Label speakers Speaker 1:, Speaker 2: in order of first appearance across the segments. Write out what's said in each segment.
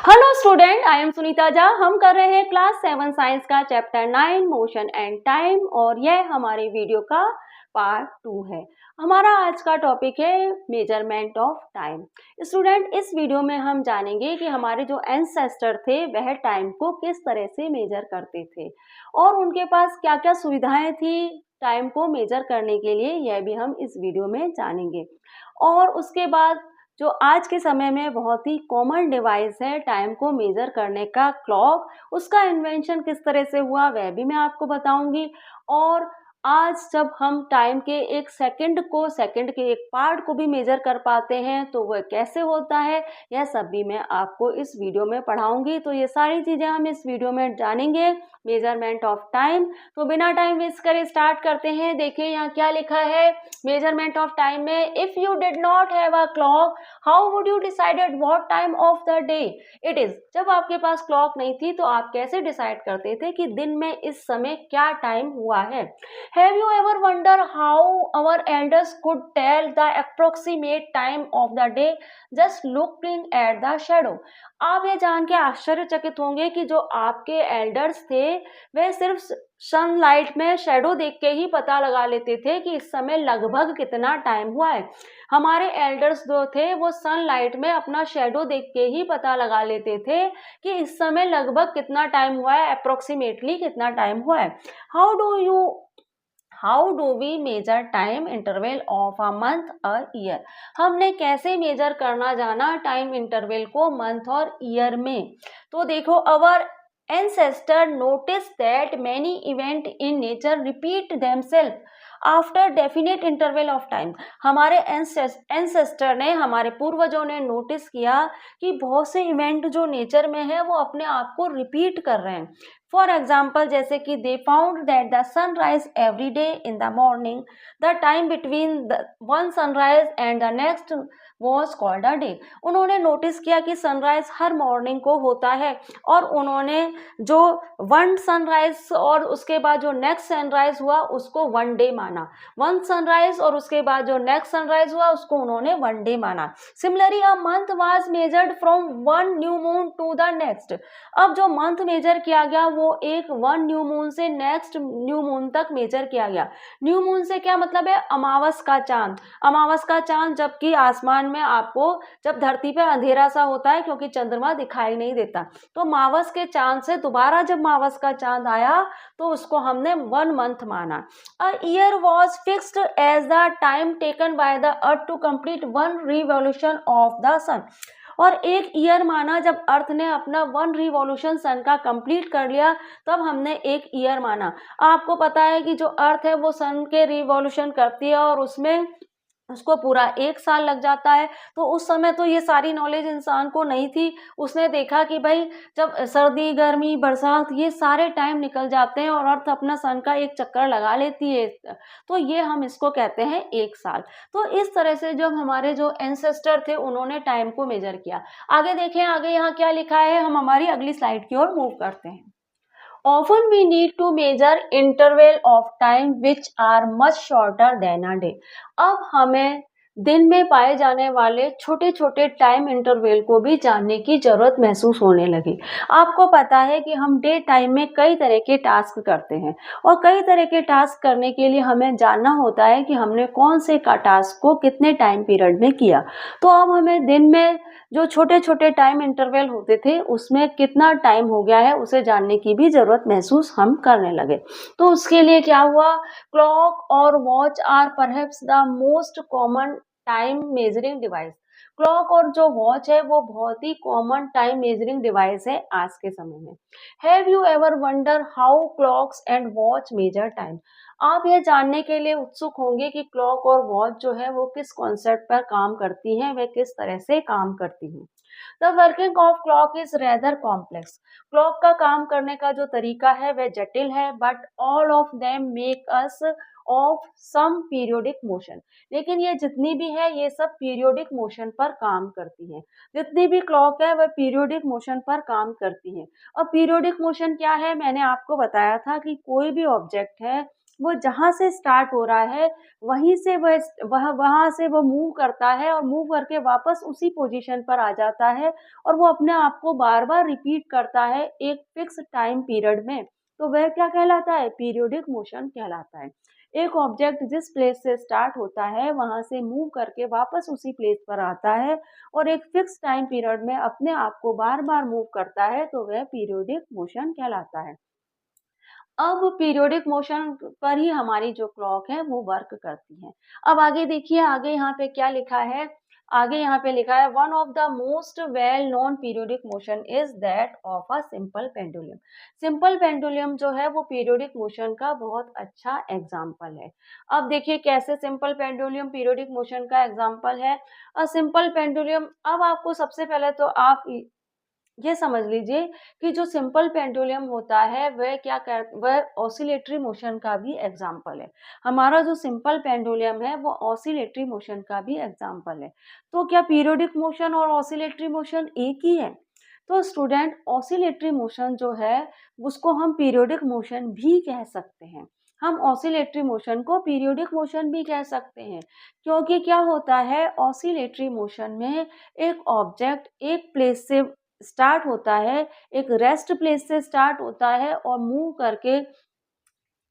Speaker 1: Hello student, I am Sunita Jha. हम कर रहे हैं क्लास 7 साइंस का चैप्टर 9 मोशन एंड टाइम और यह हमारे वीडियो का पार्ट 2 है। हमारा आज का टॉपिक है मेजरमेंट ऑफ टाइम। स्टूडेंट, इस वीडियो में हम जानेंगे कि हमारे जो एंसेस्टर थे वह टाइम को किस तरह से मेजर करते थे और उनके पास क्या क्या सुविधाएं थी टाइम को मेजर करने के लिए, यह भी हम इस वीडियो में जानेंगे। और उसके बाद जो आज के समय में बहुत ही कॉमन डिवाइस है टाइम को मेजर करने का, क्लॉक, उसका इन्वेंशन किस तरह से हुआ वह भी मैं आपको बताऊंगी। और आज जब हम टाइम के एक सेकंड को, सेकंड के एक पार्ट को भी मेजर कर पाते हैं तो वह कैसे होता है, यह सब भी मैं आपको इस वीडियो में पढ़ाऊंगी। तो ये सारी चीजें हम इस वीडियो में जानेंगे, मेजरमेंट ऑफ टाइम। तो बिना टाइम वेस्ट करे स्टार्ट करते हैं। देखिए यहाँ क्या लिखा है मेजरमेंट ऑफ टाइम में। If you did not have a clock, how would you decided what time of the day it is. जब आपके पास क्लॉक नहीं थी तो आप कैसे डिसाइड करते थे कि दिन में इस समय क्या टाइम हुआ है। Have you ever wonder how our elders could tell the approximate time of the day just looking at the shadow. आप ये जान के आश्चर्यचकित होंगे कि जो आपके एल्डर्स थे वे सिर्फ सनलाइट में शैडो देख के ही पता लगा लेते थे कि इस समय लगभग कितना टाइम हुआ है। हमारे एल्डर्स जो थे वो सनलाइट में अपना शैडो देख के ही पता लगा लेते थे कि इस समय लगभग कितना टाइम हुआ है, अप्रोक्सीमेटली कितना टाइम हुआ है। How do we measure time interval of a month और ईयर। हमने कैसे मेजर करना जाना टाइम इंटरवल को मंथ और ईयर में। तो देखो, our ancestor noticed that many event in nature repeat themselves after definite interval of time। हमारे एंसेस्टर ने, हमारे पूर्वजों ने नोटिस किया कि बहुत से इवेंट जो नेचर में है वो अपने आप को रिपीट कर रहे हैं। फॉर एग्जाम्पल, जैसे कि they found that the sunrise every day in the morning, the time between one sunrise and the next was called a day. उन्होंने नोटिस किया कि सनराइज हर मॉर्निंग को होता है और उन्होंने जो वन सनराइज और उसके बाद जो नेक्स्ट सनराइज हुआ उसको वन डे माना। वन सनराइज और उसके बाद जो नेक्स्ट सनराइज हुआ उसको उन्होंने वन डे माना। Similarly a month was measured from one new moon to the next. अब जो मंथ मेजर किया गया वो एक वन न्यू मून से नेक्स्ट न्यू मून तक मेजर किया गया। न्यू मून से क्या मतलब है? अमावस का चांद। अमावस का चांद जबकि आसमान में आपको जब धरती पे अंधेरा सा होता है क्योंकि चंद्रमा दिखाई नहीं देता, तो मावस के चांद से दोबारा जब मावस का चांद आया तो उसको हमने वन मंथ माना। A year was fixed as the time taken by the earth to complete one revolution of the sun. और एक ईयर माना जब अर्थ ने अपना वन रिवॉल्यूशन सन का कंप्लीट कर लिया, तब हमने एक ईयर माना। आपको पता है कि जो अर्थ है वो सन के रिवॉल्यूशन करती है और उसमें उसको पूरा एक साल लग जाता है। तो उस समय तो ये सारी नॉलेज इंसान को नहीं थी। उसने देखा कि भाई जब सर्दी, गर्मी, बरसात ये सारे टाइम निकल जाते हैं और अर्थ अपना सन का एक चक्कर लगा लेती है, तो ये हम इसको कहते हैं एक साल। तो इस तरह से जब हमारे जो एंसेस्टर थे उन्होंने टाइम को मेजर किया। आगे देखें, आगे यहाँ क्या लिखा है, हम हमारी अगली स्लाइड की ओर मूव करते हैं। Often we need to measure interval of time which are much shorter than a day। अब हमें दिन में पाए जाने वाले छोटे छोटे टाइम इंटरवल को भी जानने की जरूरत महसूस होने लगी। आपको पता है कि हम डे टाइम में कई तरह के टास्क करते हैं और कई तरह के टास्क करने के लिए हमें जानना होता है कि हमने कौन से का टास्क को कितने टाइम पीरियड में किया। तो अब हमें दिन में जो छोटे छोटे टाइम इंटरवल होते थे उसमें कितना टाइम हो गया है उसे जानने की भी जरूरत महसूस हम करने लगे। तो उसके लिए क्या हुआ, क्लॉक और watch are perhaps the most common time measuring device. Clock और जो वॉच है वो बहुत ही कॉमन टाइम मेजरिंग डिवाइस है आज के समय में। Have you ever wonder how clocks and watch measure time. आप यह जानने के लिए उत्सुक होंगे कि क्लॉक और वॉच जो है वो किस कॉन्सेप्ट पर काम करती हैं, वे किस तरह से काम करती हैं। The working of clock is rather complex. Clock का काम करने का जो तरीका है वह जटिल है, but all of them make use of some periodic motion. लेकिन ये जितनी भी है ये सब पीरियोडिक मोशन पर काम करती हैं। जितनी भी क्लॉक है वह पीरियोडिक मोशन पर काम करती हैं। और पीरियोडिक मोशन क्या है, मैंने आपको बताया था कि कोई भी ऑब्जेक्ट है वो जहाँ से स्टार्ट हो रहा है वहीं से वहाँ से वो मूव करता है और मूव करके वापस उसी पोजीशन पर आ जाता है और वो अपने आप को बार-बार रिपीट करता है एक फिक्स टाइम पीरियड में। तो वह क्या कहलाता है? पीरियोडिक मोशन कहलाता है। एक ऑब्जेक्ट जिस प्लेस से स्टार्ट होता है वहाँ से मूव करके वापस उसी प्लेस पर आता है और एक फिक्स टाइम पीरियड में अपने आप को बार-बार मूव करता है तो वह पीरियोडिक मोशन कहलाता है। अब पीरियोडिक मोशन पर ही हमारी जो क्लॉक है वो वर्क करती है। अब आगे देखिए, आगे यहाँ पे क्या लिखा है? आगे यहाँ पे लिखा है one of the most well known periodic motion is that of a simple pendulum. Simple pendulum जो है वो पीरियोडिक मोशन का बहुत अच्छा एग्जाम्पल है। अब देखिए कैसे सिंपल पेंडुलम पीरियोडिक मोशन का एग्जाम्पल है। अ सिंपल पेंडुलम, अब आपको सबसे पहले तो आप ये समझ लीजिए कि जो सिंपल पेंडुलम होता है वह ऑसिलेटरी मोशन का भी एग्जाम्पल है। हमारा जो सिंपल पेंडुलम है वो ऑसिलेटरी मोशन का भी एग्जाम्पल है। तो क्या पीरियोडिक मोशन और ऑसिलेटरी मोशन एक ही है? तो स्टूडेंट, ऑसिलेटरी मोशन जो है उसको हम पीरियोडिक मोशन भी कह सकते हैं। हम ऑसिलेटरी मोशन को पीरियोडिक मोशन भी कह सकते हैं, क्योंकि क्या होता है ऑसिलेटरी मोशन में एक ऑब्जेक्ट एक प्लेस से स्टार्ट होता है, एक रेस्ट प्लेस से स्टार्ट होता है और मूव करके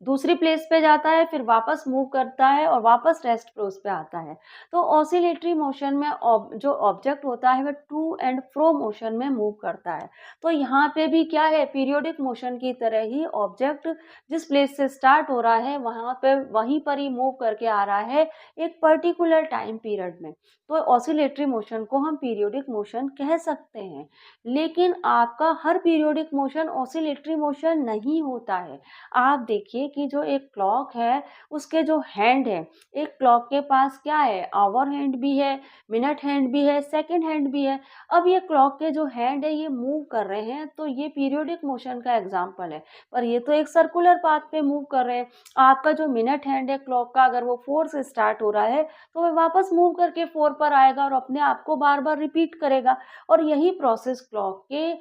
Speaker 1: दूसरी प्लेस पे जाता है, फिर वापस मूव करता है और वापस रेस्ट प्लेस पे आता है। तो ऑसिलेटरी मोशन में जो ऑब्जेक्ट होता है वह टू एंड फ्रो मोशन में मूव करता है। तो यहाँ पे भी क्या है, पीरियोडिक मोशन की तरह ही ऑब्जेक्ट जिस प्लेस से स्टार्ट हो रहा है वहाँ पे वहीं पर ही मूव करके आ रहा है एक पर्टिकुलर टाइम पीरियड में। तो ऑसिलेटरी मोशन को हम पीरियोडिक मोशन कह सकते हैं। लेकिन आपका हर पीरियोडिक मोशन ऑसिलेटरी मोशन नहीं होता है। आप देखिए कि जो एक क्लॉक है उसके जो हैंड है, एक क्लॉक के पास क्या है, आवर हैंड भी है, मिनट हैंड भी है, सेकंड हैंड भी है। अब ये क्लॉक के जो हैंड है ये मूव कर रहे हैं तो ये पीरियोडिक मोशन का एग्जांपल है, पर ये तो एक सर्कुलर पाथ पे मूव कर रहे हैं। आपका जो मिनट हैंड है क्लॉक का, अगर वो 4 से स्टार्ट हो रहा है तो वह वापस मूव करके 4 पर आएगा और अपने आप को बार बार रिपीट करेगा और यही प्रोसेस क्लॉक के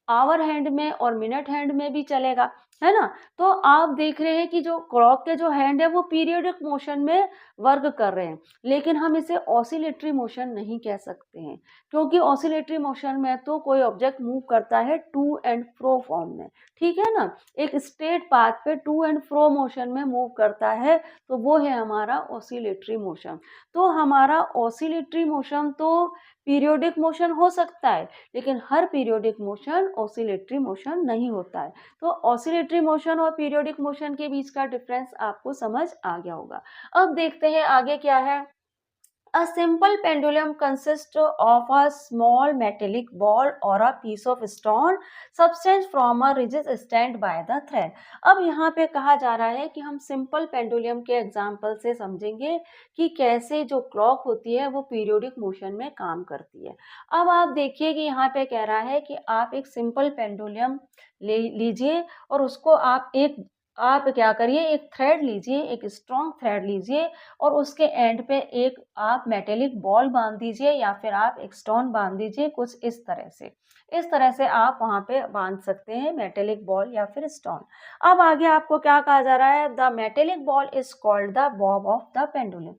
Speaker 1: आवर हैंड में और मिनट हैंड में भी चलेगा, है ना? तो आप देख रहे हैं कि जो क्लॉक के जो हैंड है वो पीरियोडिक मोशन में वर्क कर रहे हैं, लेकिन हम इसे ऑसिलेटरी मोशन नहीं कह सकते हैं, क्योंकि ऑसिलेटरी मोशन में तो कोई ऑब्जेक्ट मूव करता है टू एंड फ्रो फॉर्म में, ठीक है ना? एक स्ट्रेट पाथ पे टू एंड फ्रो मोशन में मूव करता है तो वो है हमारा ऑसिलेटरी मोशन। तो हमारा ऑसिलेटरी मोशन तो पीरियोडिक मोशन हो सकता है, लेकिन हर पीरियोडिक मोशन ऑसिलेटरी मोशन नहीं होता है। तो ऑसिलेटरी मोशन और पीरियोडिक मोशन के बीच का डिफरेंस आपको समझ आ गया होगा। अब देखते हैं आगे क्या है। A simple pendulum consists of a small metallic ball or a piece of stone substance from a rigid stand by the thread। अब यहाँ पे कहा जा रहा है कि हम सिंपल पेंडुलम के एग्जाम्पल से समझेंगे कि कैसे जो क्लॉक होती है वो पीरियोडिक मोशन में काम करती है। अब आप देखिए कि यहाँ पे कह रहा है कि आप एक सिंपल पेंडुलम ले लीजिए और उसको आप क्या करिए, एक थ्रेड लीजिए, एक स्ट्रॉन्ग थ्रेड लीजिए और उसके एंड पे एक आप मेटेलिक बॉल बांध दीजिए या फिर आप एक स्टोन बांध दीजिए, कुछ इस तरह से आप वहां पे बांध सकते हैं मेटेलिक बॉल या फिर स्टोन। अब आगे आपको क्या कहा जा रहा है, the metallic ball is called the Bob of the pendulum.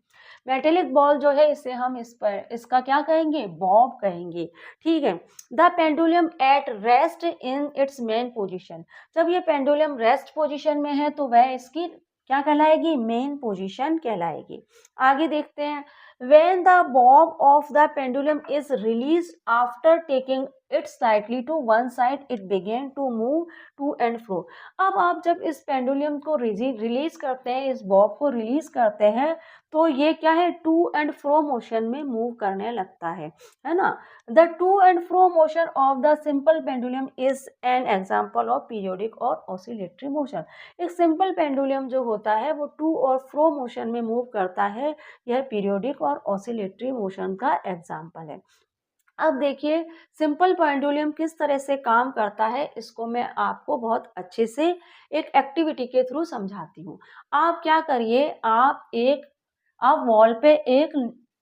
Speaker 1: Metallic ball जो है इसे हम इसका क्या कहेंगे, बॉब कहेंगे, ठीक है। The pendulum at rest in its main position. जब ये पेंडुलम रेस्ट पोजीशन में है तो वह इसकी क्या कहलाएगी, मेन पोजीशन कहलाएगी। आगे देखते हैं, when the bob of the pendulum is released after taking it slightly to one side it began to move to and fro। अब आप जब इस पेंडुलम को रिलीज करते हैं, इस बॉब को रिलीज करते हैं तो ये क्या है, टू एंड फ्रो मोशन में मूव करने लगता है ना। The two and fro motion of the simple pendulum is an example of periodic और ऑसिलेटरी मोशन। एक सिंपल पेंडुलम जो होता है वो टू और फ्रो मोशन में मूव करता है, यह पीरियोडिक और ऑसिलेटरी मोशन का एग्जाम्पल है। अब देखिए सिंपल पेंडुलम किस तरह से काम करता है, इसको मैं आपको बहुत अच्छे से एक एक्टिविटी के थ्रू समझाती हूँ। आप क्या करिए, आप वॉल पे एक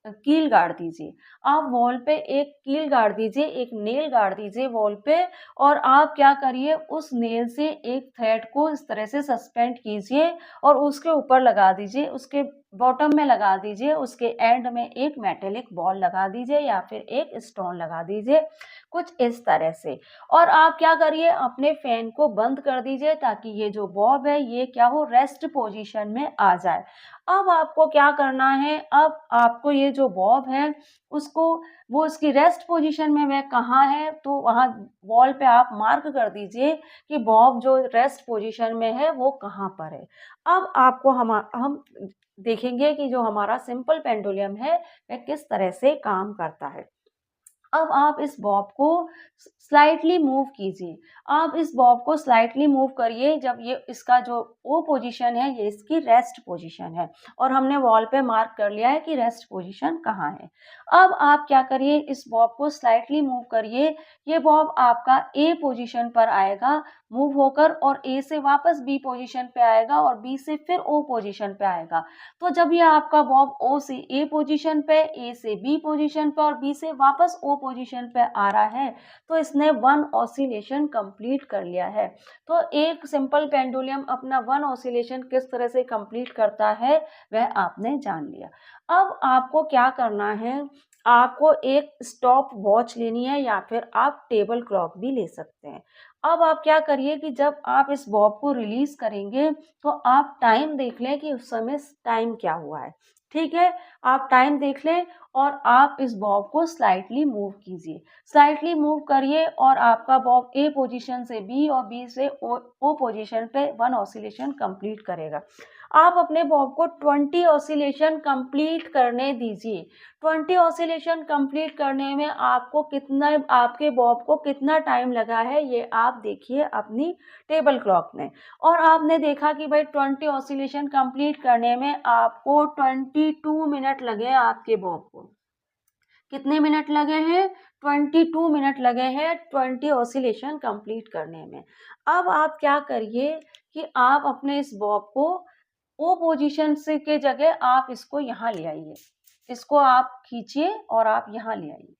Speaker 1: कील गाड़ दीजिए। आप वॉल पे एक कील गाड़ दीजिए, एक नेल गाड़ दीजिए वॉल पे, और आप क्या करिए, उस नेल से एक थ्रेड को इस तरह से सस्पेंड कीजिए और उसके ऊपर लगा दीजिए, उसके बॉटम में लगा दीजिए, उसके एंड में एक मेटेलिक बॉल लगा दीजिए या फिर एक स्टोन लगा दीजिए, कुछ इस तरह से। और आप क्या करिए, अपने फैन को बंद कर दीजिए ताकि ये जो बॉब है ये क्या हो, रेस्ट पोजीशन में आ जाए। अब आपको क्या करना है, अब आपको ये जो बॉब है उसको, वो उसकी रेस्ट पोजीशन में वह कहाँ है, तो वहाँ वॉल पे आप मार्क कर दीजिए कि बॉब जो रेस्ट पोजीशन में है वो कहाँ पर है। अब आपको हम देखेंगे कि जो हमारा सिंपल पेंडुलम है वह किस तरह से काम करता है। अब आप इस बॉब को स्लाइटली मूव कीजिए। आप इस बॉब को स्लाइटली मूव करिए, जब ये इसका जो ओ पोजीशन है ये इसकी रेस्ट पोजीशन है और हमने वॉल पे मार्क कर लिया है कि रेस्ट पोजीशन कहाँ है। अब आप क्या करिए, इस बॉब को स्लाइटली मूव करिए। ये बॉब आपका ए पोजीशन पर आएगा मूव होकर, और ए से वापस बी पोजीशन पे आएगा और बी से फिर ओ पोजीशन पे आएगा। तो जब ये आपका बॉब ओ से ए पोजीशन पे, ए से बी पोजीशन पे और बी से वापस ओ पोजीशन पे आ रहा है, तो इसने वन ऑसिलेशन कंप्लीट कर लिया है। तो एक सिंपल पेंडुलम अपना वन ऑसिलेशन किस तरह से कंप्लीट करता है वह आपने जान लिया। अब आपको क्या करना है, आपको एक स्टॉप वॉच लेनी है या फिर आप टेबल क्लॉक भी ले सकते हैं। अब आप क्या करिए कि जब आप इस बॉब को रिलीज करेंगे तो आप टाइम देख लें कि उस समय टाइम क्या हुआ है। ठीक है, आप टाइम देख लें और आप इस बॉब को स्लाइटली मूव कीजिए। स्लाइटली मूव करिए और आपका बॉब ए पोजीशन से बी और बी से ओ पोजीशन पे वन ऑसिलेशन कंप्लीट करेगा। आप अपने बॉब को 20 ऑसिलेशन कंप्लीट करने दीजिए। 20 ऑसिलेशन कंप्लीट करने में आपको कितना, आपके बॉब को कितना टाइम लगा है ये आप देखिए अपनी टेबल क्लॉक में। और आपने देखा कि भाई 20 ऑसिलेशन कंप्लीट करने में आपको 22 मिनट लगे आपके बॉब को। कितने मिनट लगे हैं, 22 मिनट लगे हैं 20 ऑसिलेशन कंप्लीट करने में। अब आप क्या करिए कि आप अपने इस बॉब को ओ पोजीशन से के जगह आप इसको यहाँ ले आइए। इसको आप खींचिए और आप यहाँ ले आइए।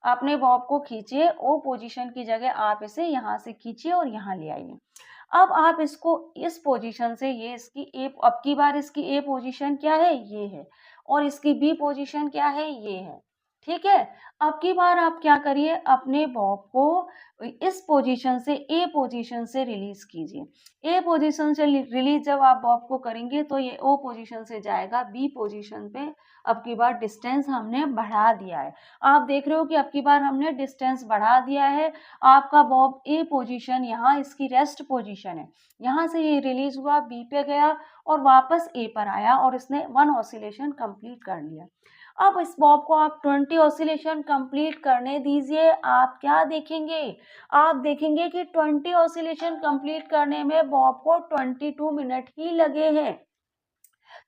Speaker 1: आपने बॉब को खींचिए, ओ पोजीशन की जगह आप इसे यहाँ से खींचिए और यहाँ ले आइए। अब आप इसको इस पोजीशन से, ये इसकी ए, अब की बार इसकी ए पोजीशन क्या है, ये है, और इसकी बी पोजीशन क्या है, ये है। ठीक है, अब की बार आप क्या करिए, अपने बॉब को इस पोजीशन से, ए पोजीशन से रिलीज कीजिए। ए पोजीशन से रिलीज जब आप बॉब को करेंगे तो ये ओ पोजीशन से जाएगा बी पोजीशन पे। अब की बार डिस्टेंस हमने बढ़ा दिया है। आप देख रहे हो कि अब की बार हमने डिस्टेंस बढ़ा दिया है। आपका बॉब ए पोजीशन, यहाँ इसकी रेस्ट पोजीशन है, यहाँ से ये रिलीज हुआ, बी पे गया और वापस ए पर आया और इसने वन ऑसिलेशन कंप्लीट कर लिया। अब इस बॉब को आप 20 ऑसिलेशन कंप्लीट करने दीजिए। आप क्या देखेंगे, आप देखेंगे कि 20 ऑसिलेशन कंप्लीट करने में बॉब को 22 मिनट ही लगे हैं।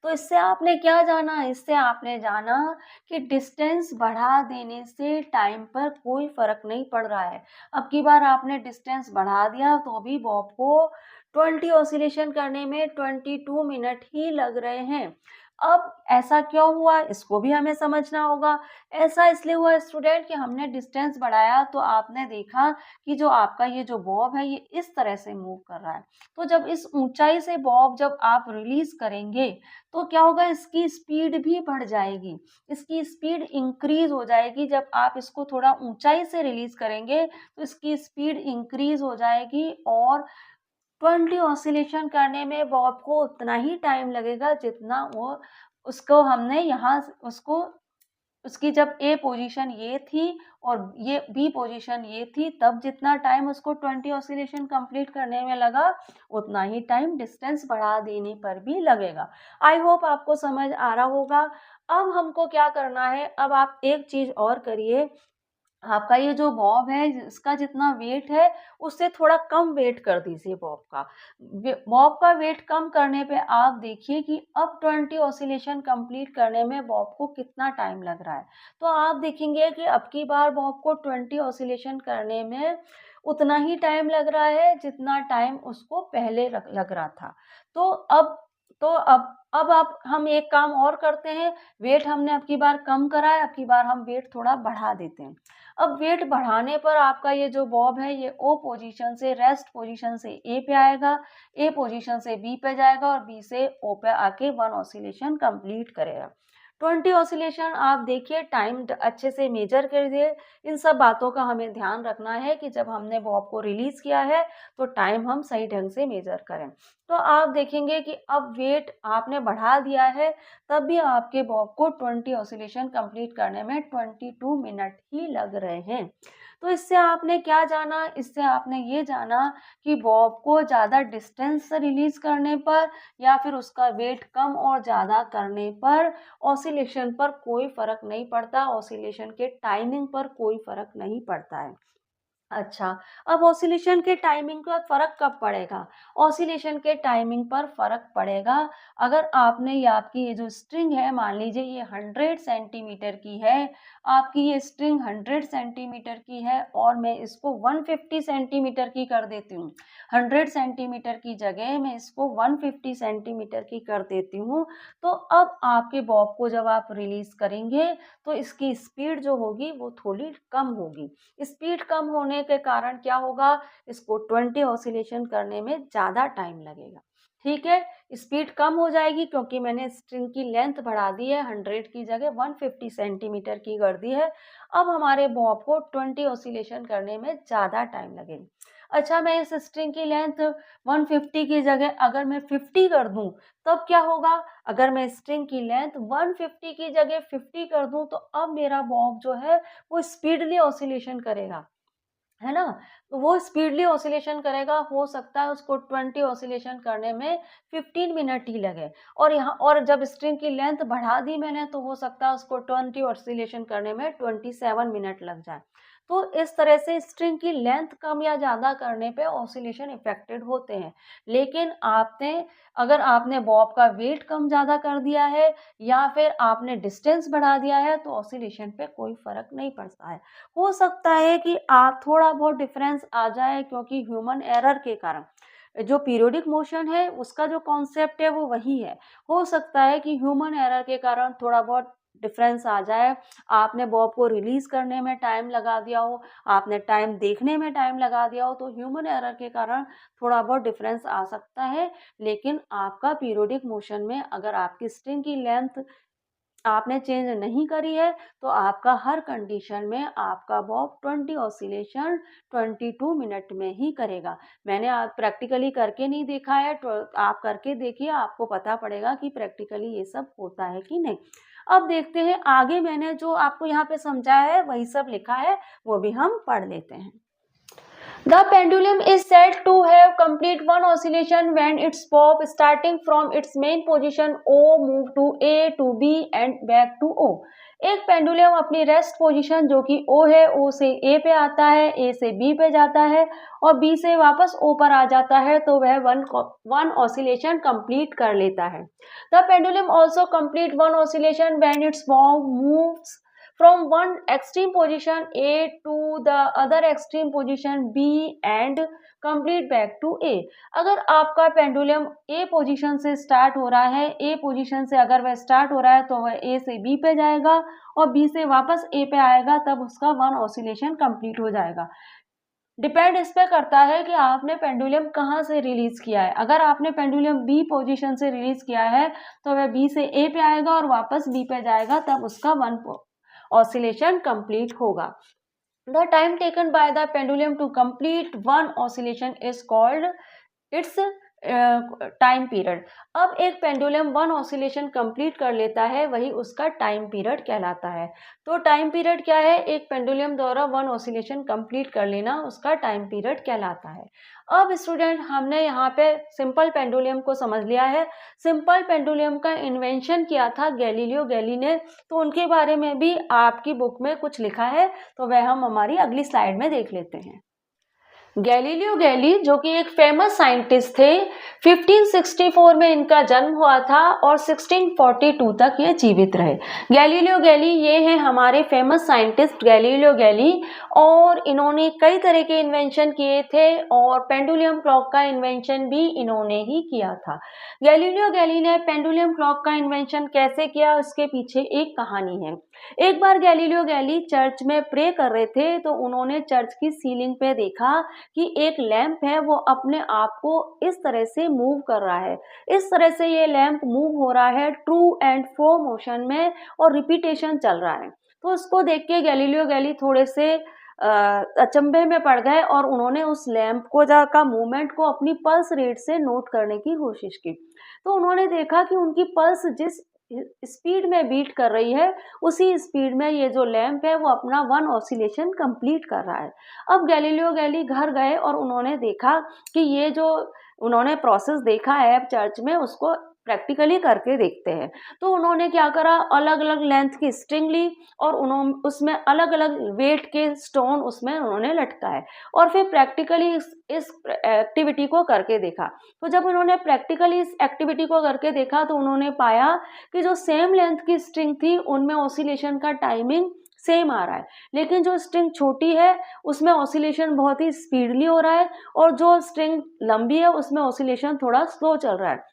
Speaker 1: तो इससे आपने क्या जाना, इससे आपने जाना कि डिस्टेंस बढ़ा देने से टाइम पर कोई फर्क नहीं पड़ रहा है। अब की बार आपने डिस्टेंस बढ़ा दिया तो भी बॉब को 20 ऑसिलेशन करने में 22 मिनट ही लग रहे हैं। अब ऐसा क्यों हुआ, इसको भी हमें समझना होगा। ऐसा इसलिए हुआ स्टूडेंट कि हमने डिस्टेंस बढ़ाया तो आपने देखा कि जो आपका ये जो बॉब है ये इस तरह से मूव कर रहा है। तो जब इस ऊंचाई से बॉब जब आप रिलीज करेंगे तो क्या होगा, इसकी स्पीड भी बढ़ जाएगी, इसकी स्पीड इंक्रीज हो जाएगी। जब आप इसको थोड़ा ऊंचाई से रिलीज करेंगे तो इसकी स्पीड इंक्रीज हो जाएगी और 20 ऑसिलेशन करने में बॉब को उतना ही टाइम लगेगा जितना वो, उसको हमने यहाँ उसको, उसकी जब ए पोजीशन ये थी और ये बी पोजीशन ये थी, तब जितना टाइम उसको 20 ऑसिलेशन कंप्लीट करने में लगा उतना ही टाइम डिस्टेंस बढ़ा देने पर भी लगेगा। आई होप आपको समझ आ रहा होगा। अब हमको क्या करना है, अब आप एक चीज और करिए, आपका ये जो बॉब है इसका जितना वेट है उससे थोड़ा कम वेट कर दीजिए बॉब का। बॉब का वेट कम करने पे आप देखिए कि अब 20 ऑसिलेशन कंप्लीट करने में बॉब को कितना टाइम लग रहा है। तो आप देखेंगे कि अब की बार बॉब को 20 ऑसिलेशन करने में उतना ही टाइम लग रहा है जितना टाइम उसको पहले लग रहा था। तो अब तो अब आप हम एक काम और करते हैं, वेट हमने अब की बार कम करा है, अब की बार हम वेट थोड़ा बढ़ा देते हैं। अब वेट बढ़ाने पर आपका ये जो बॉब है ये ओ पोजीशन से रेस्ट पोजीशन से ए पे आएगा, ए पोजीशन से बी पे जाएगा और बी से ओ पे आके 1 ऑसिलेशन कंप्लीट करेगा। 20 ऑसिलेशन आप देखिए, टाइम अच्छे से मेजर करिए। इन सब बातों का हमें ध्यान रखना है कि जब हमने बॉब को रिलीज किया है तो टाइम हम सही ढंग से मेजर करें। तो आप देखेंगे कि अब वेट आपने बढ़ा दिया है, तब भी आपके बॉब को 20 ऑसिलेशन कंप्लीट करने में 22 मिनट ही लग रहे हैं। तो इससे आपने क्या जाना? इससे आपने ये जाना कि बॉब को ज़्यादा डिस्टेंस से रिलीज करने पर या फिर उसका वेट कम और ज़्यादा करने पर ऑसिलेशन पर कोई फ़र्क नहीं पड़ता, ऑसिलेशन के टाइमिंग पर कोई फ़र्क नहीं पड़ता है। अच्छा, अब ऑसिलेशन के टाइमिंग का फ़र्क कब पड़ेगा? ऑसिलेशन के टाइमिंग पर फ़र्क पड़ेगा अगर आपने ये आपकी ये जो स्ट्रिंग है, मान लीजिए ये 100 सेंटीमीटर की है, आपकी ये स्ट्रिंग 100 सेंटीमीटर की है और मैं इसको 150 सेंटीमीटर की कर देती हूँ। 100 सेंटीमीटर की जगह मैं इसको 150 सेंटीमीटर की कर देती हूँ, तो अब आपके बॉब को जब आप रिलीज़ करेंगे, तो इसकी स्पीड जो होगी वो थोड़ी कम होगी। स्पीड कम होने के कारण क्या होगा? इसको 20 ऑसिलेशन करने में ज़्यादा टाइम लगेगा। ठीक है, स्पीड कम हो जाएगी क्योंकि मैंने स्ट्रिंग की लेंथ बढ़ा दी है, 100 की जगह 150 सेंटीमीटर की कर दी है। अब हमारे बॉब को 20 ऑसिलेशन करने में ज़्यादा टाइम लगेगा। अच्छा, मैं इस स्ट्रिंग की लेंथ 150 की जगह अगर मैं 50 कर दूं, तब क्या होगा? अगर मैं स्ट्रिंग की लेंथ 150 की जगह 50 कर दूं, तो अब मेरा बॉब जो है वो स्पीडली ऑसिलेशन करेगा, है ना? तो वो स्पीडली ऑसिलेशन करेगा, हो सकता है उसको 20 ऑसिलेशन करने में 15 मिनट ही लगे, और यहाँ और जब स्ट्रिंग की लेंथ बढ़ा दी मैंने तो हो सकता है उसको 20 ऑसिलेशन करने में 27 मिनट लग जाए। तो इस तरह से स्ट्रिंग की लेंथ कम या ज़्यादा करने पे ऑसिलेशन इफेक्टेड होते हैं। लेकिन अगर आपने बॉब का वेट कम ज़्यादा कर दिया है या फिर आपने डिस्टेंस बढ़ा दिया है तो ऑसिलेशन पे कोई फ़र्क नहीं पड़ता है। हो सकता है कि आप थोड़ा बहुत डिफरेंस आ जाए क्योंकि ह्यूमन एरर के कारण जो पीरियोडिक मोशन है उसका जो कॉन्सेप्ट है वो वही है। हो सकता है कि ह्यूमन एरर के कारण थोड़ा बहुत डिफरेंस आ जाए, आपने बॉब को रिलीज करने में टाइम लगा दिया हो, आपने टाइम देखने में टाइम लगा दिया हो, तो ह्यूमन एरर के कारण थोड़ा बहुत डिफरेंस आ सकता है। लेकिन आपका पीरियोडिक मोशन में अगर आपकी स्ट्रिंग की लेंथ आपने चेंज नहीं करी है तो आपका हर कंडीशन में आपका बॉब 20 ऑसिलेशन 22 मिनट में ही करेगा। मैंने आप प्रैक्टिकली करके नहीं देखा है, तो आप करके देखिए, आपको पता पड़ेगा कि प्रैक्टिकली ये सब होता है कि नहीं। अब देखते हैं आगे, मैंने जो आपको यहाँ पे समझाया है वही सब लिखा है, वो भी हम पढ़ लेते हैं। The pendulum is said to have complete one oscillation when its bob starting from its main position O move to A to B and back to O। एक पेंडुलम अपनी रेस्ट पोजीशन जो कि O है, O से A पे आता है, A से B पे जाता है और B से वापस O पर आ जाता है, तो वह वन ऑसिलेशन कंप्लीट कर लेता है। The pendulum also complete one oscillation when it's Bob moves from one extreme position A to the other extreme position B and complete back to A। अगर आपका पेंडुलम A पोजीशन से start हो रहा है, A position से अगर वह start हो रहा है तो वह A से B पे जाएगा और B से वापस A पे आएगा, तब उसका वन ऑसिलेशन कंप्लीट हो जाएगा। डिपेंड इस पे करता है कि आपने पेंडुलम कहाँ से रिलीज किया है। अगर आपने पेंडुलम बी पोजीशन से रिलीज किया है तो वह बी से ए पे आएगा और वापस बी पे जाएगा, तब उसका वन ऑसिलेशन कंप्लीट होगा। The time taken by the pendulum to complete one oscillation is called its time period. अब एक पेंडुलम वन ऑसिलेशन कंप्लीट कर लेता है, वही उसका टाइम पीरियड कहलाता है। तो टाइम पीरियड क्या है? एक पेंडुलम द्वारा वन ऑसिलेशन कंप्लीट कर लेना उसका टाइम पीरियड कहलाता है। अब स्टूडेंट, हमने यहाँ पे सिंपल पेंडुलम को समझ लिया है। सिंपल पेंडुलम का इन्वेंशन किया था गैलीलियो गैली ने, तो उनके बारे में भी आपकी बुक में कुछ लिखा है, तो वह हम हमारी अगली स्लाइड में देख लेते हैं। गैलीलियो गैली जो कि एक फेमस साइंटिस्ट थे, 1564 में इनका जन्म हुआ था और 1642 तक ये जीवित रहे। गैलीलियो गैली ये हैं हमारे फेमस साइंटिस्ट गैलीलियो गैली, और इन्होंने कई तरह के इन्वेंशन किए थे और पेंडुलम क्लॉक का इन्वेंशन भी इन्होंने ही किया था। गैलीलियो गैली ने पेंडुलम क्लॉक का इन्वेंशन कैसे किया, उसके पीछे एक कहानी है। एक बार गैलीलियो गैली चर्च में प्रे कर रहे थे, तो उन्होंने चर्च की सीलिंग पे देखा कि एक लैंप है वो अपने आप को इस तरह से मूव कर रहा है। इस तरह से ये लैंप मूव हो रहा है ट्रू एंड फ्रो मोशन में और रिपीटेशन चल रहा है। तो उसको देख के गैलीलियो गैली थोड़े से अचंभे में पड़ गए और उन्होंने उस लैंप को का मूवमेंट को अपनी पल्स रेट से नोट करने की कोशिश की। तो उन्होंने देखा कि उनकी पल्स जिस स्पीड में बीट कर रही है, उसी स्पीड में ये जो लैंप है वो अपना वन ऑसिलेशन कंप्लीट कर रहा है। अब गैलीलियो गैली घर गए और उन्होंने देखा कि ये जो उन्होंने प्रोसेस देखा है चर्च में, उसको प्रैक्टिकली करके देखते हैं। तो उन्होंने क्या करा, अलग अलग लेंथ की स्ट्रिंग ली और उन्होंने उसमें अलग अलग वेट के स्टोन उसमें उन्होंने लटकाए और फिर प्रैक्टिकली इस एक्टिविटी को करके देखा। तो जब उन्होंने प्रैक्टिकली इस एक्टिविटी को करके देखा तो उन्होंने पाया कि जो सेम लेंथ की स्ट्रिंग थी उनमें ऑसिलेशन का टाइमिंग सेम आ रहा है, लेकिन जो स्ट्रिंग छोटी है उसमें ऑसिलेशन बहुत ही स्पीडली हो रहा है और जो स्ट्रिंग लंबी है उसमें ऑसिलेशन थोड़ा स्लो चल रहा है।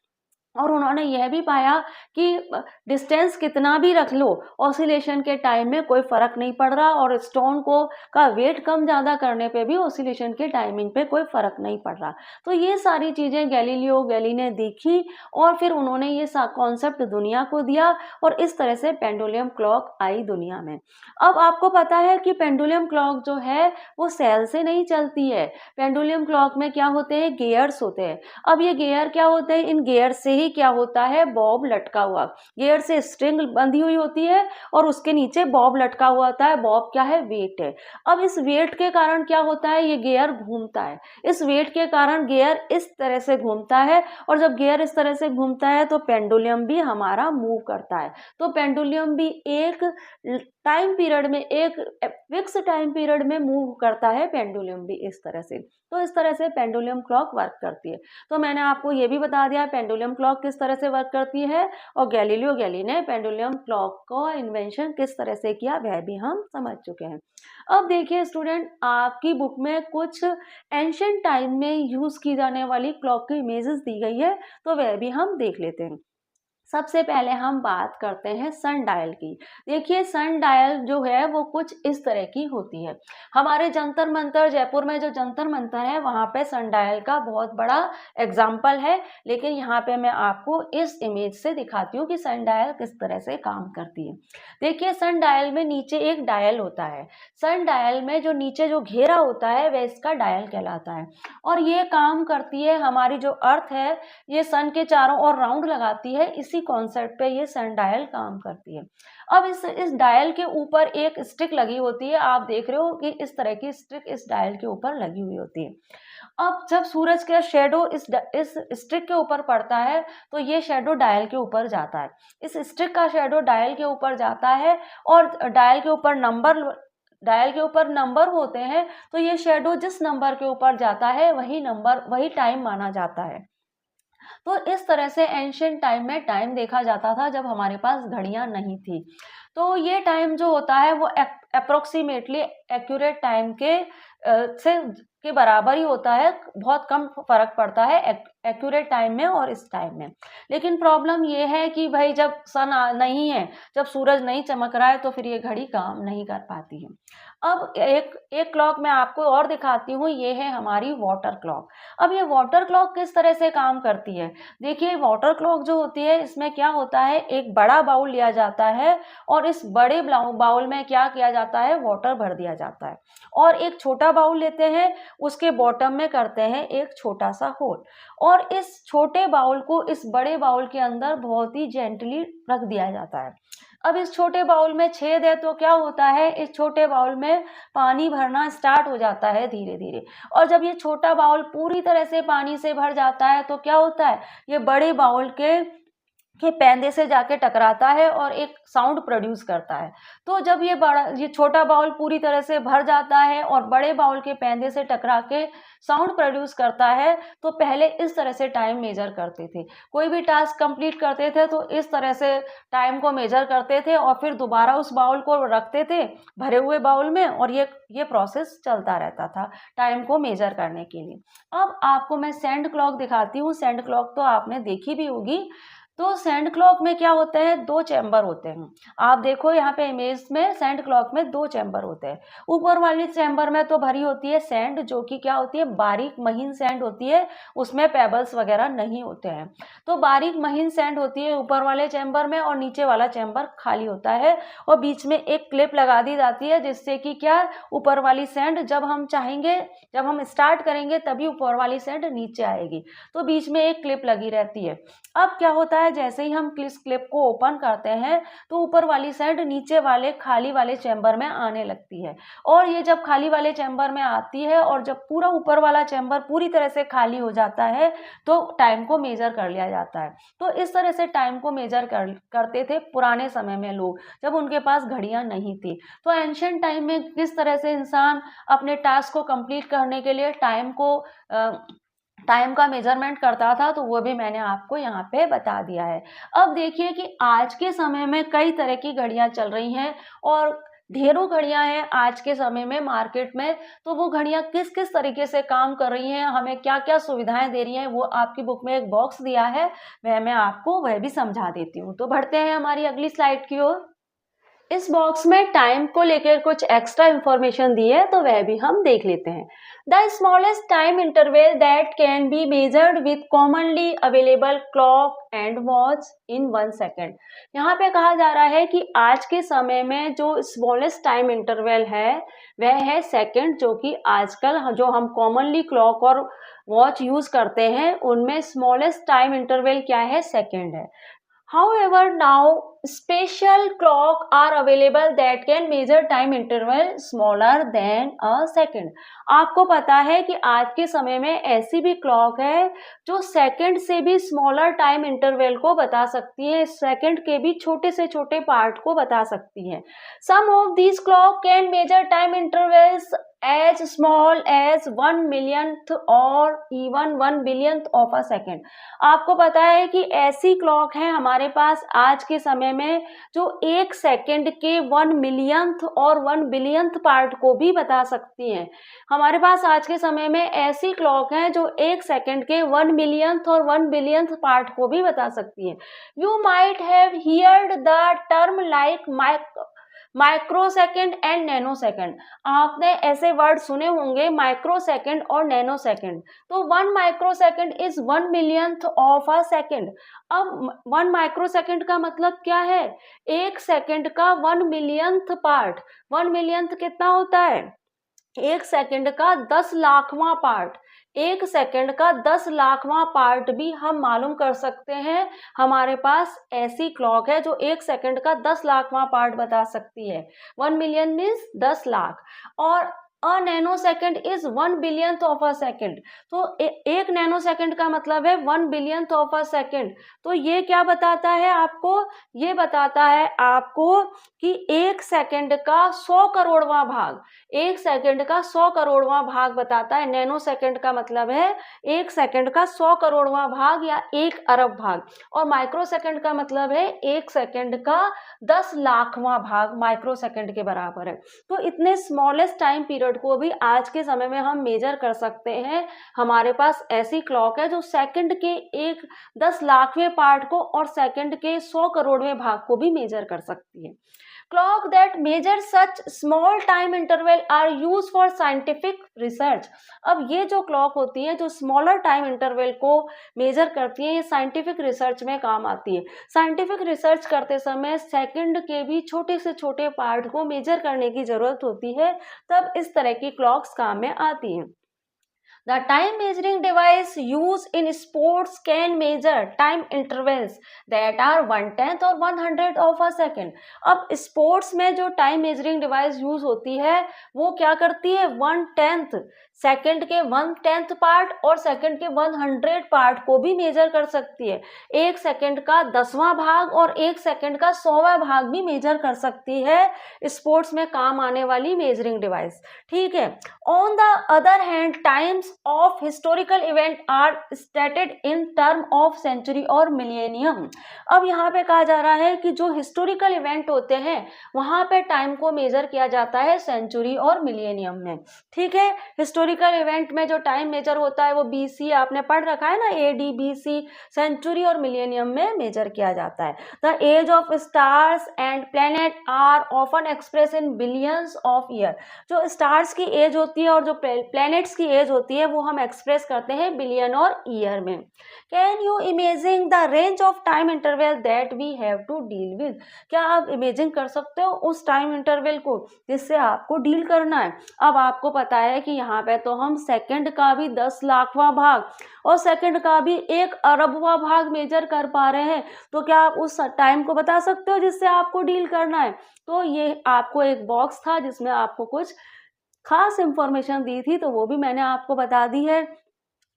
Speaker 1: और उन्होंने यह भी पाया कि डिस्टेंस कितना भी रख लो, ऑसिलेशन के टाइम में कोई फर्क नहीं पड़ रहा और स्टोन को का वेट कम ज़्यादा करने पे भी ऑसिलेशन के टाइमिंग पे कोई फर्क नहीं पड़ रहा। तो ये सारी चीज़ें गैलीलियो गैली ने देखी और फिर उन्होंने ये कॉन्सेप्ट दुनिया को दिया और इस तरह से पेंडुलम क्लॉक आई दुनिया में। अब आपको पता है कि पेंडुलम क्लॉक जो है वो सेल से नहीं चलती है। पेंडुलम क्लॉक में क्या होते हैं, गियर्स होते हैं। अब ये गियर क्या होते हैं, इन गियर से ही क्या होता है, बॉब लटका हुआ, गियर से स्ट्रिंग बंधी हुई होती है और उसके नीचे बॉब लटका हुआ होता है। बॉब क्या है, वेट है। अब इस वेट के कारण क्या होता है, ये गियर घूमता है। इस वेट के कारण गियर इस तरह से घूमता है और जब गियर इस तरह से घूमता है तो पेंडुलम भी हमारा मूव करता है। तो पेंडुलम भी एक टाइम पीरियड में, एक फिक्स टाइम पीरियड में मूव करता है पेंडुलम भी इस तरह से। तो इस तरह से पेंडुलम क्लॉक वर्क करती है। तो मैंने आपको ये भी बता दिया पेंडुलम क्लॉक किस तरह से वर्क करती है और गैलीलियो गैली ने पेंडुलम क्लॉक का इन्वेंशन किस तरह से किया वह भी हम समझ चुके हैं। अब देखिए स्टूडेंट, आपकी बुक में कुछ एंशिएंट टाइम में यूज की जाने वाली क्लॉक की इमेजेस दी गई है, तो वह भी हम देख लेते हैं। सबसे पहले हम बात करते हैं सन डायल की। देखिए सन डायल जो है वो कुछ इस तरह की होती है। हमारे जंतर मंतर, जयपुर में जो जंतर मंतर है वहाँ पे सन डायल का बहुत बड़ा एग्जाम्पल है, लेकिन यहाँ पे मैं आपको इस इमेज से दिखाती हूँ कि सन डायल किस तरह से काम करती है। देखिए सन डायल में नीचे एक डायल होता है। सन डायल में जो नीचे जो घेरा होता है वह इसका डायल कहलाता है और ये काम करती है, हमारी जो अर्थ है ये सन के चारों ओर राउंड लगाती है, इसी कॉन्सेप्ट पे ये सन डायल काम करती है। अब इस डायल के ऊपर एक स्टिक लगी होती है, आप देख रहे हो कि इस तरह की स्टिक इस डायल के ऊपर लगी हुई होती है। अब जब सूरज का शेडो इस स्टिक के ऊपर पड़ता है तो ये शेडो डायल के ऊपर जाता है। इस स्टिक का शेडो डायल के ऊपर जाता है और डायल के ऊपर नंबर होते हैं, तो ये शेडो जिस नंबर के ऊपर जाता है वही नंबर, वही टाइम माना जाता है। तो इस तरह से एंशिएंट टाइम में टाइम देखा जाता था जब हमारे पास घड़ियां नहीं थी। तो ये टाइम जो होता है वो अप्रोक्सीमेटली एक्यूरेट टाइम से के बराबर ही होता है, बहुत कम फर्क पड़ता है एक्यूरेट टाइम में और इस टाइम में। लेकिन प्रॉब्लम ये है कि भाई जब नहीं है, जब सूरज नहीं चमक रहा है तो फिर ये घड़ी काम नहीं कर पाती है। अब एक क्लॉक मैं आपको और दिखाती हूँ, ये है हमारी वाटर क्लॉक। अब ये वाटर क्लॉक किस तरह से काम करती है, देखिए वाटर क्लॉक जो होती है इसमें क्या होता है, एक बड़ा बाउल लिया जाता है और इस बड़े बाउल में क्या किया जाता है, वाटर भर दिया जाता है और एक छोटा बाउल लेते हैं, उसके बॉटम में करते हैं एक छोटा सा होल और इस छोटे बाउल को इस बड़े बाउल के अंदर बहुत ही जेंटली रख दिया जाता है। अब इस छोटे बाउल में छेद है तो क्या होता है, इस छोटे बाउल में पानी भरना स्टार्ट हो जाता है धीरे धीरे, और जब ये छोटा बाउल पूरी तरह से पानी से भर जाता है तो क्या होता है, ये बड़े बाउल के के पैंदे से जाके टकराता है और एक साउंड प्रोड्यूस करता है। तो जब ये छोटा बाउल पूरी तरह से भर जाता है और बड़े बाउल के पैंदे से टकरा के साउंड प्रोड्यूस करता है, तो पहले इस तरह से टाइम मेजर करते थे। कोई भी टास्क कंप्लीट करते थे तो इस तरह से टाइम को मेजर करते थे और फिर दोबारा उस बाउल को रखते थे भरे हुए बाउल में, और ये प्रोसेस चलता रहता था टाइम को मेजर करने के लिए। अब आपको मैं सैंड क्लॉक दिखाती हूँ। सैंड क्लॉक तो आपने देखी भी होगी। तो सैंड क्लॉक में क्या होते हैं, 2 चैम्बर होते हैं। आप देखो यहाँ पे इमेज में सैंड क्लॉक में 2 चैम्बर होते हैं। ऊपर वाली चैम्बर में तो भरी होती है सैंड, जो कि क्या होती है, बारीक महीन सैंड होती है, उसमें पेबल्स वगैरह नहीं होते हैं। तो बारीक महीन सैंड होती है ऊपर वाले चैम्बर में और नीचे वाला चैम्बर खाली होता है, और बीच में एक क्लिप लगा दी जाती है, जिससे कि क्या, ऊपर वाली सैंड जब हम चाहेंगे, जब हम स्टार्ट करेंगे तभी ऊपर वाली सैंड नीचे आएगी। तो बीच में एक क्लिप लगी रहती है। अब क्या होता है, जैसे ही हम इस क्लिप को ओपन करते हैं तो ऊपर वाली साइड नीचे वाले खाली वाले चैम्बर में आने लगती है, और ये जब खाली वाले चैम्बर में आती है और जब पूरा ऊपर वाला चैम्बर पूरी तरह से खाली हो जाता है तो टाइम को मेजर कर लिया जाता है। तो इस तरह से टाइम को मेजर करते थे पुराने समय में लोग, जब उनके पास घड़ियां नहीं थी। तो एंशिएंट टाइम में किस तरह से इंसान अपने टास्क को कंप्लीट करने के लिए टाइम का मेजरमेंट करता था, तो वो भी मैंने आपको यहाँ पे बता दिया है। अब देखिए कि आज के समय में कई तरह की घड़ियां चल रही हैं और ढेरों घड़ियां हैं आज के समय में मार्केट में। तो वो घड़ियां किस किस तरीके से काम कर रही हैं, हमें क्या क्या सुविधाएं दे रही हैं, वो आपकी बुक में एक बॉक्स दिया है, मैं आपको वह भी समझा देती हूँ। तो बढ़ते हैं हमारी अगली स्लाइड की ओर। इस बॉक्स में टाइम को लेकर कुछ एक्स्ट्रा इंफॉर्मेशन दी है, तो वह भी हम देख लेते हैं। The smallest time interval that can be measured with commonly available clock and watch in 1 second. यहाँ पे कहा जा रहा है कि आज के समय में जो स्मॉलेस्ट टाइम इंटरवल है वह है सेकेंड, जो कि आजकल जो हम कॉमनली क्लॉक और वॉच यूज करते हैं उनमें स्मॉलेस्ट टाइम इंटरवल क्या है, सेकेंड है। However, now special clock are available that can measure time interval smaller than a second. आपको पता है कि आज के समय में ऐसी भी क्लॉक है जो सेकंड से भी स्मॉलर टाइम इंटरवल को बता सकती है, सेकंड के भी छोटे से छोटे पार्ट को बता सकती है। Some of these clock can measure time intervals as small as 1 millionth or even 1 billionth of a second. आपको पता है कि ऐसी क्लॉक है हमारे पास आज के समय में जो 1 सेकेंड के 1 मिलियंथ और 1 बिलियंथ पार्ट को भी बता सकती हैं। हमारे पास आज के समय में ऐसी क्लॉक है जो 1 सेकेंड के 1 मिलियंथ और 1 बिलियंथ पार्ट को भी बता सकती है। You might have heard the term like micro second and nano second. आपने ऐसे वर्ड सुने होंगे, माइक्रो सेकेंड और नैनो सेकेंड। तो 1 micro second is 1 millionth of a second. अब 1 माइक्रो सेकेंड का मतलब क्या है, 1 सेकेंड का 1 मिलियंथ पार्ट। 1 मिलियंथ कितना होता है, 1 सेकेंड का 10 लाखवां पार्ट। 1 सेकेंड का 10 लाखवां पार्ट भी हम मालूम कर सकते हैं। हमारे पास ऐसी क्लॉक है जो 1 सेकेंड का 10 लाखवां पार्ट बता सकती है। 1 मिलियन मीन्स 10 लाख, और a nanosecond is 1 billionth of a second. तो 1 नैनो सेकेंड का मतलब है 1 बिलियंथ ऑफ अ सेकेंड। तो ये क्या बताता है आपको, ये बताता है आपको कि 1 सेकेंड का 100 करोड़वां भाग, 1 सेकेंड का 100 करोड़वां भाग बताता है। नैनो सेकेंड का मतलब है 1 सेकेंड का 100 करोड़वां भाग या 1 अरब भाग, और माइक्रो सेकेंड का मतलब है 1 सेकेंड का 10 लाखवां भाग माइक्रो सेकेंड के बराबर है। तो इतने स्मॉलेस्ट टाइम पीरियड को भी आज के समय में हम मेजर कर सकते हैं। हमारे पास ऐसी क्लॉक है जो सेकंड के 1 10 लाखवें पार्ट को और सेकंड के 100 करोड़वें भाग को भी मेजर कर सकती है। Clock that measure such small time interval are use for scientific research. अब ये जो क्लॉक होती है जो स्मॉलर टाइम इंटरवल को मेजर करती है, ये साइंटिफिक रिसर्च में काम आती है। साइंटिफिक रिसर्च करते समय सेकंड के भी छोटे से छोटे पार्ट को मेजर करने की जरूरत होती है, तब इस तरह की क्लॉक्स काम में आती हैं। The time measuring device used in sports can measure time intervals that are 1/10 और 100 of a second. अब स्पोर्ट्स में जो टाइम मेजरिंग डिवाइस यूज होती है वो क्या करती है, 1/10 सेकंड के 1/10 पार्ट और सेकंड के 100 पार्ट को भी मेजर कर सकती है। एक सेकंड का 10वां भाग और एक सेकंड का 100वां भाग भी मेजर कर सकती है स्पोर्ट्स में काम आने वाली मेजरिंग डिवाइस। ठीक है। On the other hand times of historical event are stated in term of century और मिलेनियम। अब यहाँ पे कहा जा रहा है कि जो हिस्टोरिकल इवेंट होते हैं वहां पे टाइम को मेजर किया जाता है सेंचुरी और मिलेनियम में। ठीक है। हिस्टोरिकल इवेंट में जो टाइम मेजर होता है वो बीसी आपने पढ़ रखा है ना, एडी, बीसी, सेंचुरी और मिलेनियम में मेजर किया जाता है। The age of stars and planet are often express in billions of year. जो स्टार्स की एज होती है और जो प्लैनेट्स की एज होती है वो हम एक्सप्रेस करते हैं बिलियन और ईयर में। Can you imagine the range of time interval that we have to deal with. क्या आप इमेजिन कर सकते हो उस टाइम इंटरवल को जिससे आपको डील करना है। अब आपको पता है कि यहाँ पे तो हम सेकंड का भी 10 लाखवां भाग और सेकंड का भी 1 अरबवां भाग मेजर कर पा रहे हैं, तो क्या आप उस टाइम को बता सकते हो जिससे आपको डील करना है। तो ये आपको एक बॉक्स था जिसमें आपको कुछ खास इंफॉर्मेशन दी थी, तो वो भी मैंने आपको बता दी है।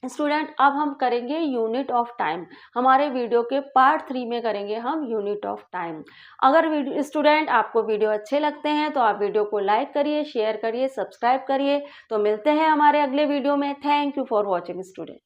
Speaker 1: स्टूडेंट, अब हम करेंगे यूनिट ऑफ टाइम। हमारे वीडियो के पार्ट 3 में करेंगे हम यूनिट ऑफ टाइम। अगर स्टूडेंट आपको वीडियो अच्छे लगते हैं तो आप वीडियो को लाइक करिए, शेयर करिए, सब्सक्राइब करिए। तो मिलते हैं हमारे अगले वीडियो में। Thank you for watching student.